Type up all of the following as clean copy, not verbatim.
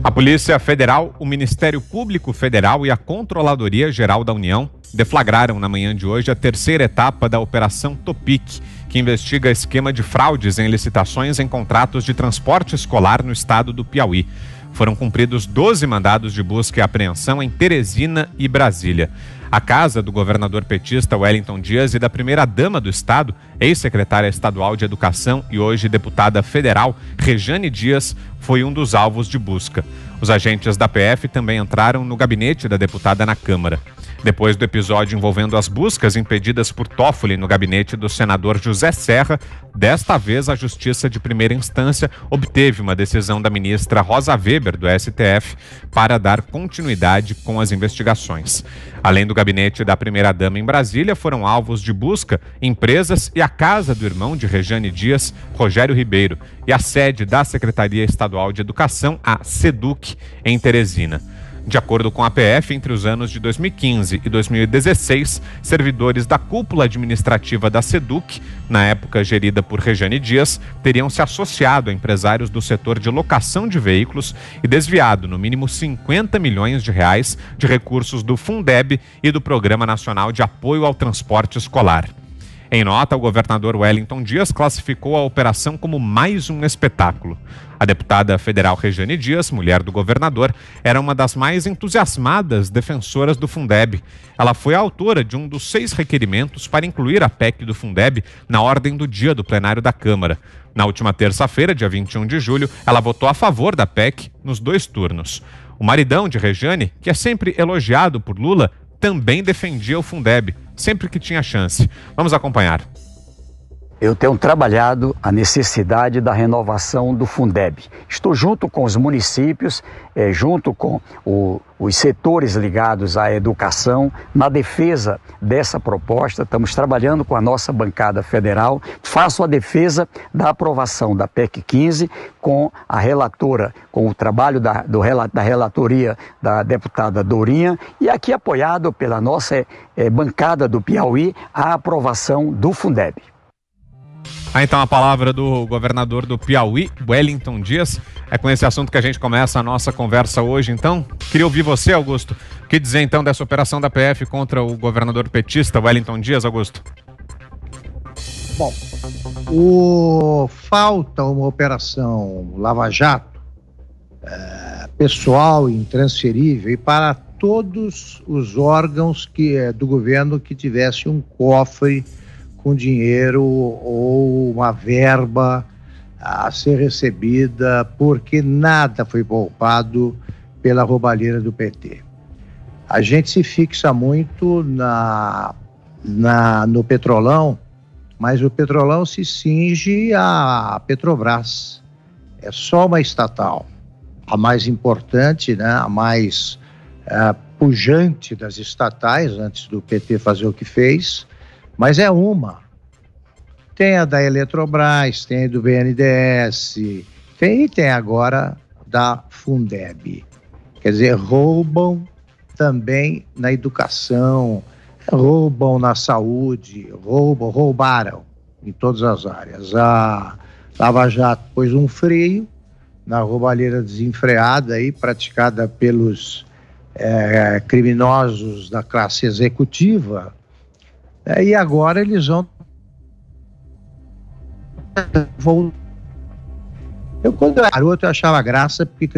A Polícia Federal, o Ministério Público Federal e a Controladoria Geral da União deflagraram na manhã de hoje a terceira etapa da Operação Topic, que investiga esquema de fraudes em licitações em contratos de transporte escolar no estado do Piauí. Foram cumpridos 12 mandados de busca e apreensão em Teresina e Brasília. A casa do governador petista Wellington Dias e da primeira-dama do estado, ex-secretária estadual de Educação e hoje deputada federal, Rejane Dias, foi um dos alvos de busca. Os agentes da PF também entraram no gabinete da deputada na Câmara. Depois do episódio envolvendo as buscas impedidas por Toffoli no gabinete do senador José Serra, desta vez a Justiça de Primeira Instância obteve uma decisão da ministra Rosa Weber, do STF, para dar continuidade com as investigações. Além do gabinete da primeira-dama em Brasília, foram alvos de busca empresas e a casa do irmão de Rejane Dias, Rogério Ribeiro, e a sede da Secretaria Estadual de Educação, a SEDUC, em Teresina. De acordo com a PF, entre os anos de 2015 e 2016, servidores da cúpula administrativa da SEDUC, na época gerida por Rejane Dias, teriam se associado a empresários do setor de locação de veículos e desviado no mínimo 50 milhões de reais de recursos do Fundeb e do Programa Nacional de Apoio ao Transporte Escolar. Em nota, o governador Wellington Dias classificou a operação como mais um espetáculo. A deputada federal Rejane Dias, mulher do governador, era uma das mais entusiasmadas defensoras do Fundeb. Ela foi a autora de um dos 6 requerimentos para incluir a PEC do Fundeb na ordem do dia do plenário da Câmara. Na última terça-feira, dia 21 de julho, ela votou a favor da PEC nos 2 turnos. O maridão de Rejane, que é sempre elogiado por Lula, também defendia o Fundeb, sempre que tinha chance. Vamos acompanhar. Eu tenho trabalhado a necessidade da renovação do Fundeb. Estou junto com os municípios, junto com os setores ligados à educação, na defesa dessa proposta. Estamos trabalhando com a nossa bancada federal. Faço a defesa da aprovação da PEC 15 com a relatora, com o trabalho da relatoria da deputada Dourinha e aqui apoiado pela nossa bancada do Piauí, a aprovação do Fundeb. Então a palavra do governador do Piauí, Wellington Dias. É com esse assunto que a gente começa a nossa conversa hoje, então. Queria ouvir você, Augusto. O que dizer, então, dessa operação da PF contra o governador petista, Wellington Dias, Augusto? Bom, falta uma operação Lava Jato, pessoal, intransferível, e para todos os órgãos do governo que tivesse um cofre com dinheiro ou uma verba a ser recebida, porque nada foi poupado pela roubalheira do PT. A gente se fixa muito no Petrolão, mas o Petrolão se cinge à Petrobras. É só uma estatal, a mais importante, né, a mais pujante das estatais, antes do PT fazer o que fez, mas é uma. Tem a da Eletrobras, tem a do BNDES, tem agora da Fundeb. Quer dizer, roubam também na educação, roubam na saúde, roubaram em todas as áreas. A Lava Jato pôs um freio na roubalheira desenfreada aí, praticada pelos criminosos da classe executiva, e agora eles vão. Eu, quando era garoto, eu achava graça porque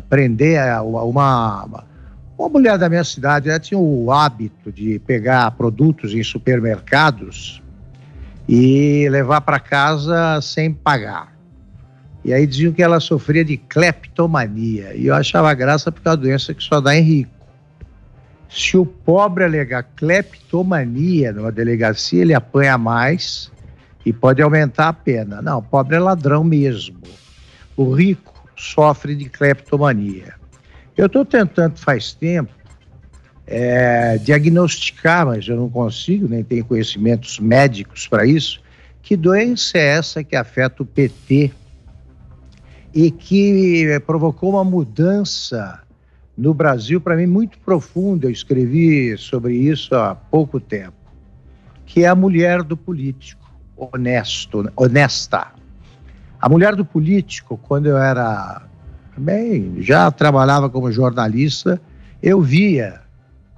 prender uma mulher da minha cidade. Ela tinha o hábito de pegar produtos em supermercados e levar para casa sem pagar. E aí diziam que ela sofria de cleptomania. E eu achava graça porque é uma doença que só dá em rico. Se o pobre alegar cleptomania numa delegacia, ele apanha mais e pode aumentar a pena. Não, o pobre é ladrão mesmo. O rico sofre de cleptomania. Eu estou tentando faz tempo diagnosticar, mas eu não consigo, nem tenho conhecimentos médicos para isso, que doença é essa que afeta o PT e que provocou uma mudança no Brasil, para mim, muito profunda. Eu escrevi sobre isso há pouco tempo, que é a mulher do político honesta. A mulher do político, quando eu era Bem, já trabalhava como jornalista, eu via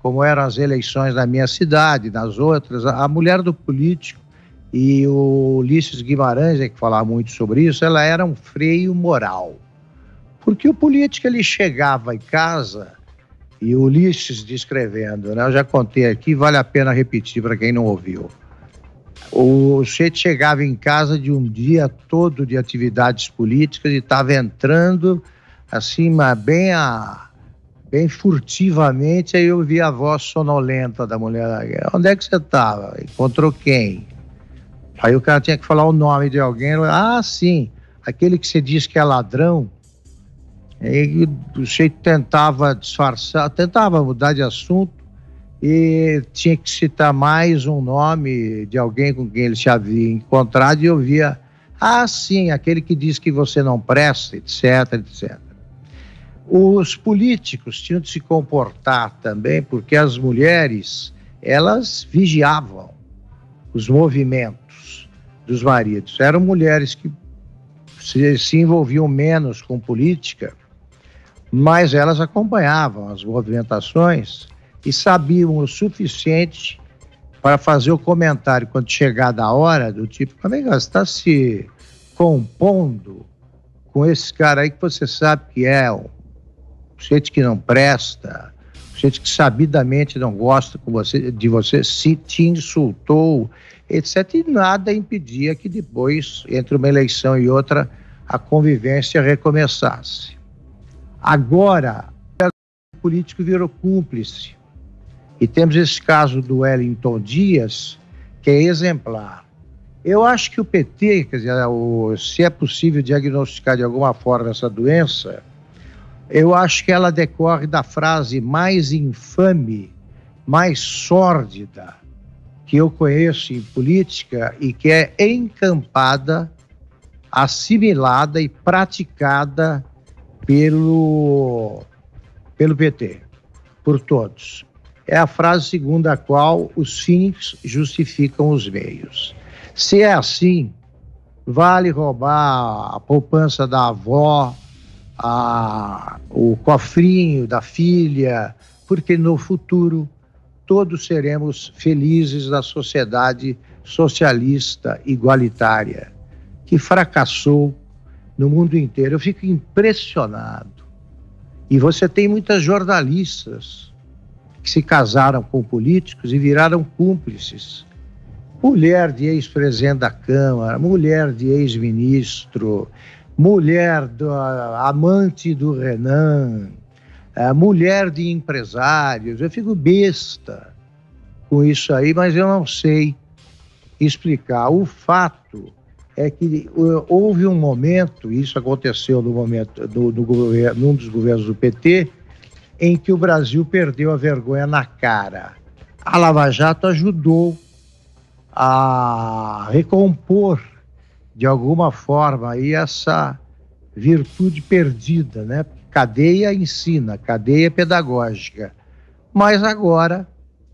como eram as eleições na minha cidade, nas outras. A mulher do político, e o Ulisses Guimarães, que falava muito sobre isso, ela era um freio moral. Porque o político, ele chegava em casa, e o Ulisses descrevendo, né? Eu já contei aqui, vale a pena repetir para quem não ouviu. O sujeito chegava em casa de um dia todo de atividades políticas e estava entrando assim, bem furtivamente, aí eu vi a voz sonolenta da mulher. Onde é que você estava? Encontrou quem? Aí o cara tinha que falar o nome de alguém. Sim, aquele que você diz que é ladrão. Aí o sujeito tentava disfarçar, tentava mudar de assunto e tinha que citar mais um nome de alguém com quem ele se havia encontrado e eu via, sim, aquele que diz que você não presta, etc, etc. Os políticos tinham de se comportar também, porque as mulheres, elas vigiavam os movimentos dos maridos. Eram mulheres que se envolviam menos com política, mas elas acompanhavam as movimentações e sabiam o suficiente para fazer o comentário quando chegada a hora, do tipo, como é que você está se compondo com esse cara aí que você sabe que é um sujeito que não presta, sujeito que sabidamente não gosta de você, se te insultou, etc. E nada impedia que depois, entre uma eleição e outra, a convivência recomeçasse. Agora, o político virou cúmplice. E temos esse caso do Wellington Dias, que é exemplar. Eu acho que o PT, quer dizer, se é possível diagnosticar de alguma forma essa doença, eu acho que ela decorre da frase mais infame, mais sórdida que eu conheço em política e que é encampada, assimilada e praticada pelo PT, por todos. É a frase segundo a qual os fins justificam os meios. Se é assim, vale roubar a poupança da avó, o cofrinho da filha, porque no futuro todos seremos felizes da sociedade socialista igualitária, que fracassou no mundo inteiro. Eu fico impressionado. E você tem muitas jornalistas que se casaram com políticos e viraram cúmplices. Mulher de ex-presidente da Câmara, mulher de ex-ministro, mulher amante do Renan, mulher de empresários. Eu fico besta com isso aí, mas eu não sei explicar. O fato é que houve um momento, isso aconteceu num dos governos do PT, em que o Brasil perdeu a vergonha na cara. A Lava Jato ajudou a recompor, de alguma forma, aí essa virtude perdida, né? Cadeia ensina, cadeia pedagógica. Mas agora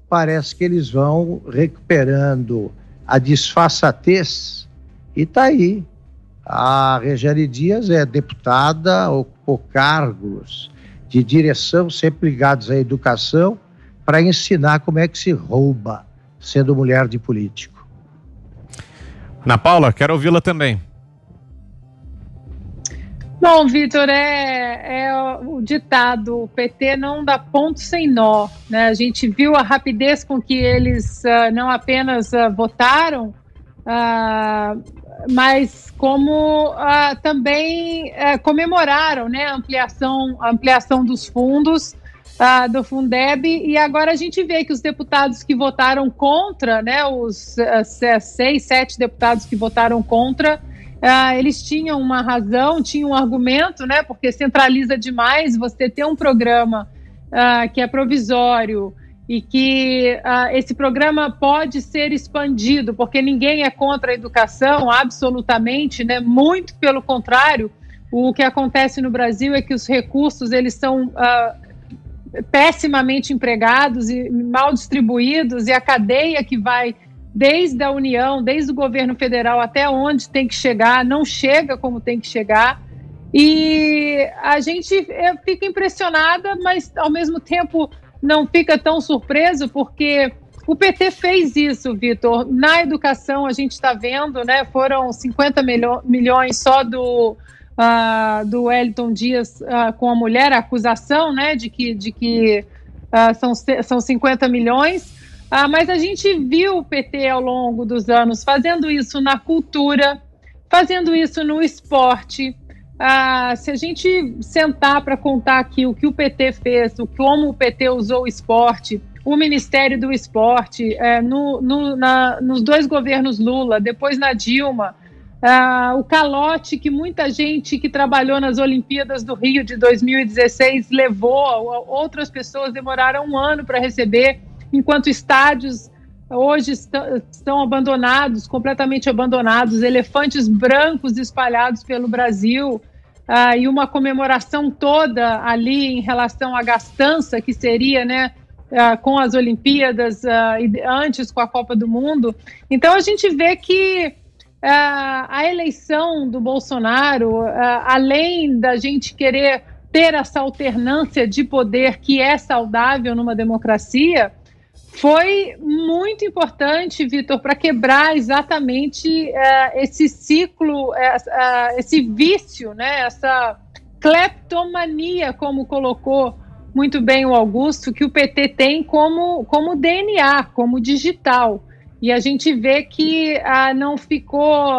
parece que eles vão recuperando a disfarçatez e está aí. A Regiane Dias é deputada, ocupou cargos de direção, sempre ligados à educação, para ensinar como é que se rouba sendo mulher de político. Ana Paula, quero ouvi-la também. Bom, Vitor, é o ditado, o PT não dá ponto sem nó, né? A gente viu a rapidez com que eles não apenas votaram, mas como também comemoraram, né, a ampliação dos fundos do Fundeb, e agora a gente vê que os deputados que votaram contra, né, os 6, 7 deputados que votaram contra, eles tinham uma razão, tinham um argumento, né, porque centraliza demais você ter um programa que é provisório e que esse programa pode ser expandido, porque ninguém é contra a educação, absolutamente, né, muito pelo contrário. O que acontece no Brasil é que os recursos, eles são pessimamente empregados e mal distribuídos, e a cadeia que vai desde a União, desde o governo federal até onde tem que chegar, não chega como tem que chegar. E a gente fica impressionada, mas ao mesmo tempo não fica tão surpreso, porque o PT fez isso, Vitor. Na educação, a gente está vendo, né? Foram 50 milhões só do Wellington Dias com a mulher, a acusação, né, de que são 50 milhões. Mas a gente viu o PT ao longo dos anos fazendo isso na cultura, fazendo isso no esporte. Se a gente sentar para contar aqui o que o PT fez, como o PT usou o esporte, o Ministério do Esporte, nos 2 governos Lula, depois na Dilma, o calote que muita gente que trabalhou nas Olimpíadas do Rio de 2016 levou, outras pessoas demoraram 1 ano para receber, enquanto estádios hoje estão abandonados, completamente abandonados, elefantes brancos espalhados pelo Brasil, e uma comemoração toda ali em relação à gastança que seria, né, com as Olimpíadas, antes com a Copa do Mundo. Então a gente vê que a eleição do Bolsonaro, além da gente querer ter essa alternância de poder que é saudável numa democracia, foi muito importante, Vitor, para quebrar exatamente esse ciclo, esse vício, né, essa cleptomania, como colocou muito bem o Augusto, que o PT tem como DNA, como digital. E a gente vê que não ficou,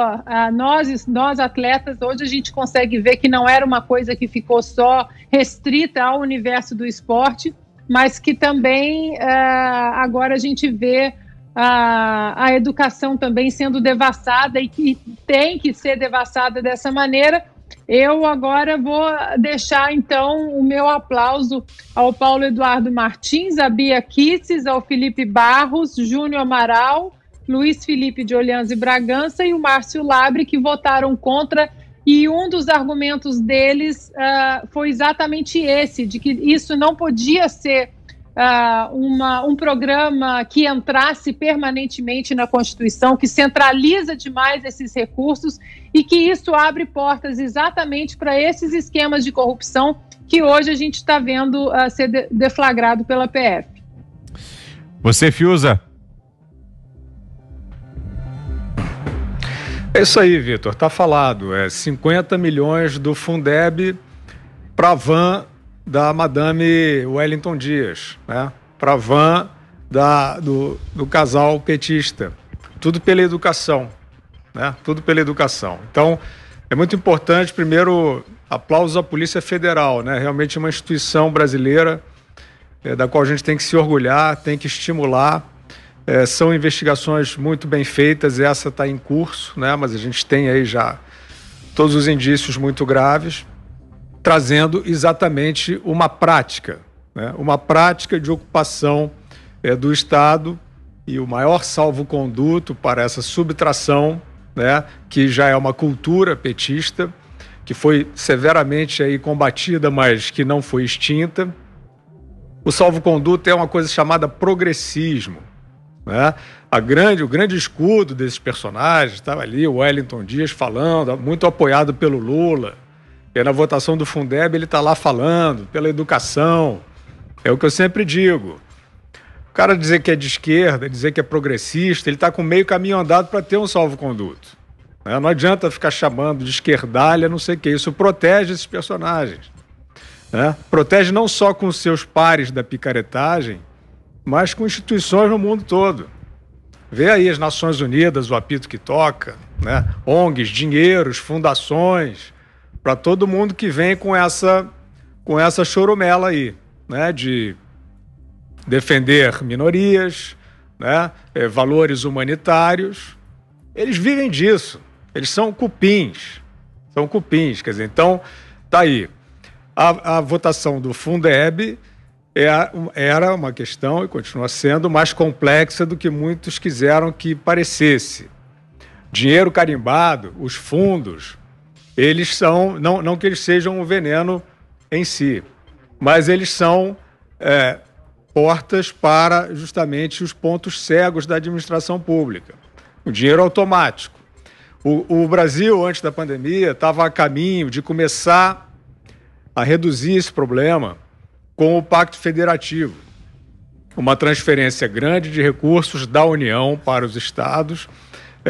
nós atletas, hoje a gente consegue ver que não era uma coisa que ficou só restrita ao universo do esporte, mas que também agora a gente vê a educação também sendo devassada e que tem que ser devassada dessa maneira. Eu agora vou deixar, então, o meu aplauso ao Paulo Eduardo Martins, a Bia Kisses, ao Felipe Barros, Júnior Amaral, Luiz Felipe de Orleans e Bragança e o Márcio Labre, que votaram contra. E um dos argumentos deles foi exatamente esse, de que isso não podia ser um programa que entrasse permanentemente na Constituição, que centraliza demais esses recursos e que isso abre portas exatamente para esses esquemas de corrupção que hoje a gente está vendo ser deflagrado pela PF. Você, Fiuza? É isso aí, Vitor, tá falado. 50 milhões do Fundeb para a van da Madame Wellington Dias, né? Para a van do casal petista. Tudo pela educação, né? Tudo pela educação. Então, é muito importante, primeiro, aplausos à Polícia Federal, né? Realmente uma instituição brasileira da qual a gente tem que se orgulhar, tem que estimular. São investigações muito bem feitas, essa está em curso, né? Mas a gente tem aí já todos os indícios muito graves, trazendo exatamente uma prática, né? Uma prática de ocupação do Estado e o maior salvo-conduto para essa subtração, né? Que já é uma cultura petista, que foi severamente aí combatida, mas que não foi extinta. O salvo-conduto é uma coisa chamada progressismo, né? O grande escudo desses personagens estava ali, o Wellington Dias falando, muito apoiado pelo Lula, e na votação do Fundeb ele está lá falando pela educação. É o que eu sempre digo, o cara dizer que é de esquerda, dizer que é progressista, ele está com meio caminho andado para ter um salvo-conduto, né? Não adianta ficar chamando de esquerdalha, não sei o que, isso protege esses personagens, né? Protege não só com seus pares da picaretagem, mas com instituições no mundo todo. Vê aí as Nações Unidas, o apito que toca, né? ONGs, dinheiros, fundações, para todo mundo que vem com essa choromela aí, né? De defender minorias, né? Valores humanitários. Eles vivem disso. Eles são cupins. Quer dizer, então, tá aí. A votação do Fundeb era uma questão, e continua sendo, mais complexa do que muitos quiseram que parecesse. Dinheiro carimbado, os fundos, eles são, não que eles sejam um veneno em si, mas eles são portas para justamente os pontos cegos da administração pública. O dinheiro automático. O Brasil, antes da pandemia, estava a caminho de começar a reduzir esse problema com o Pacto Federativo. Uma transferência grande de recursos da União para os estados,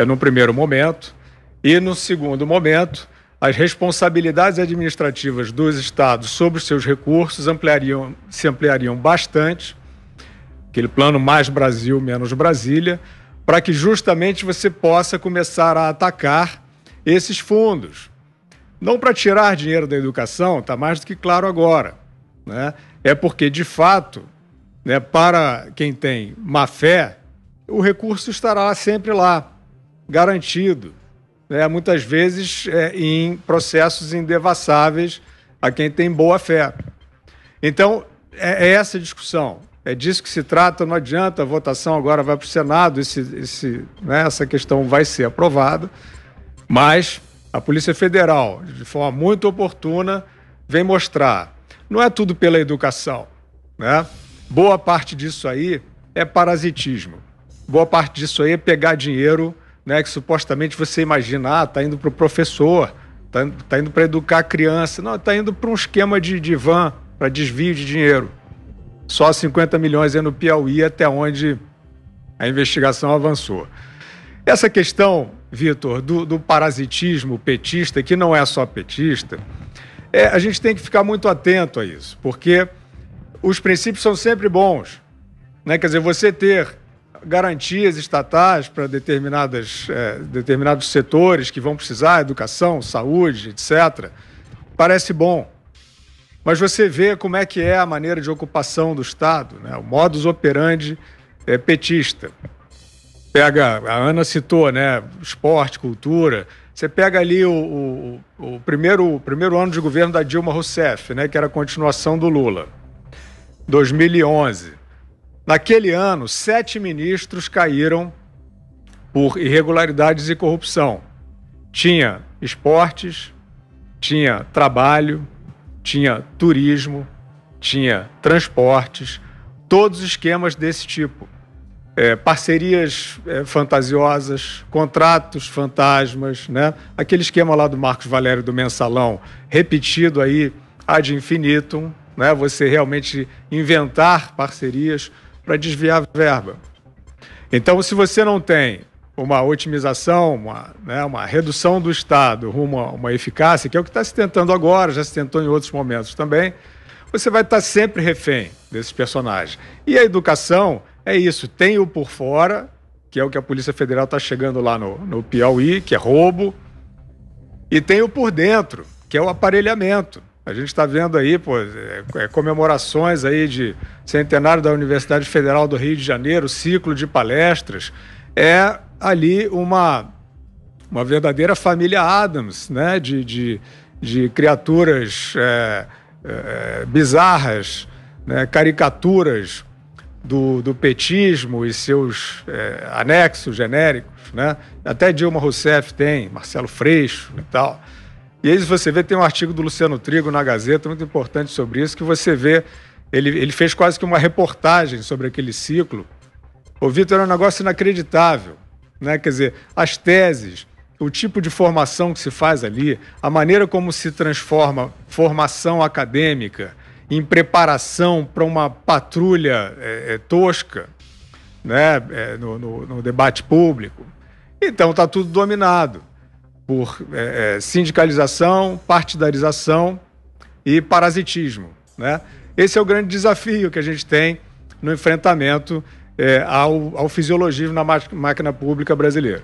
no primeiro momento, e no segundo momento, as responsabilidades administrativas dos estados sobre os seus recursos se ampliariam bastante, aquele plano mais Brasil, menos Brasília, para que justamente você possa começar a atacar esses fundos. Não para tirar dinheiro da educação, está mais do que claro agora, né? É porque, de fato, né, para quem tem má fé, o recurso estará sempre lá, garantido, né, muitas vezes em processos indevassáveis a quem tem boa fé. Então, é essa a discussão. É disso que se trata, não adianta, a votação agora vai para o Senado, né, essa questão vai ser aprovada, mas a Polícia Federal, de forma muito oportuna, vem mostrar, não é tudo pela educação, né? Boa parte disso aí é parasitismo, boa parte disso aí é pegar dinheiro, né, que supostamente você imagina, está indo para o professor, está indo para educar a criança, não, está indo para um esquema de van, para desvio de dinheiro. Só 50 milhões no Piauí, até onde a investigação avançou. Essa questão, Vitor, do parasitismo petista, que não é só petista, a gente tem que ficar muito atento a isso, porque os princípios são sempre bons, né? Quer dizer, você ter garantias estatais para determinados setores que vão precisar, educação, saúde, etc., parece bom. Mas você vê como é que é a maneira de ocupação do Estado, né? O modus operandi petista. Pega, a Ana citou, né? Esporte, cultura. Você pega ali o primeiro ano de governo da Dilma Rousseff, né? Que era a continuação do Lula. 2011. Naquele ano, 7 ministros caíram por irregularidades e corrupção. Tinha esportes, tinha trabalho, tinha turismo, tinha transportes, todos os esquemas desse tipo. Parcerias fantasiosas, contratos fantasmas, né? Aquele esquema lá do Marcos Valério do Mensalão, repetido aí ad infinitum, né? Você realmente inventar parcerias para desviar verba. Então, se você não tem uma otimização, uma redução do Estado rumo a uma eficácia, que é o que está se tentando agora, já se tentou em outros momentos também, você vai estar sempre refém desses personagens. E a educação é isso, tem o por fora, que é o que a Polícia Federal está chegando lá no Piauí, que é roubo, e tem o por dentro, que é o aparelhamento. A gente está vendo aí, comemorações aí de centenário da Universidade Federal do Rio de Janeiro, ciclo de palestras, ali uma verdadeira família Addams, né? de criaturas bizarras, né? Caricaturas do petismo e seus anexos genéricos, né? Até Dilma Rousseff tem, Marcelo Freixo e tal. E aí você vê, tem um artigo do Luciano Trigo na Gazeta, muito importante sobre isso, que você vê, ele fez quase que uma reportagem sobre aquele ciclo. O Vitor, é um negócio inacreditável, né? Quer dizer, as teses, o tipo de formação que se faz ali, a maneira como se transforma formação acadêmica em preparação para uma patrulha tosca, né? No debate público. Então está tudo dominado por sindicalização, partidarização e parasitismo, né? Esse é o grande desafio que a gente tem no enfrentamento ao fisiologismo na máquina pública brasileira.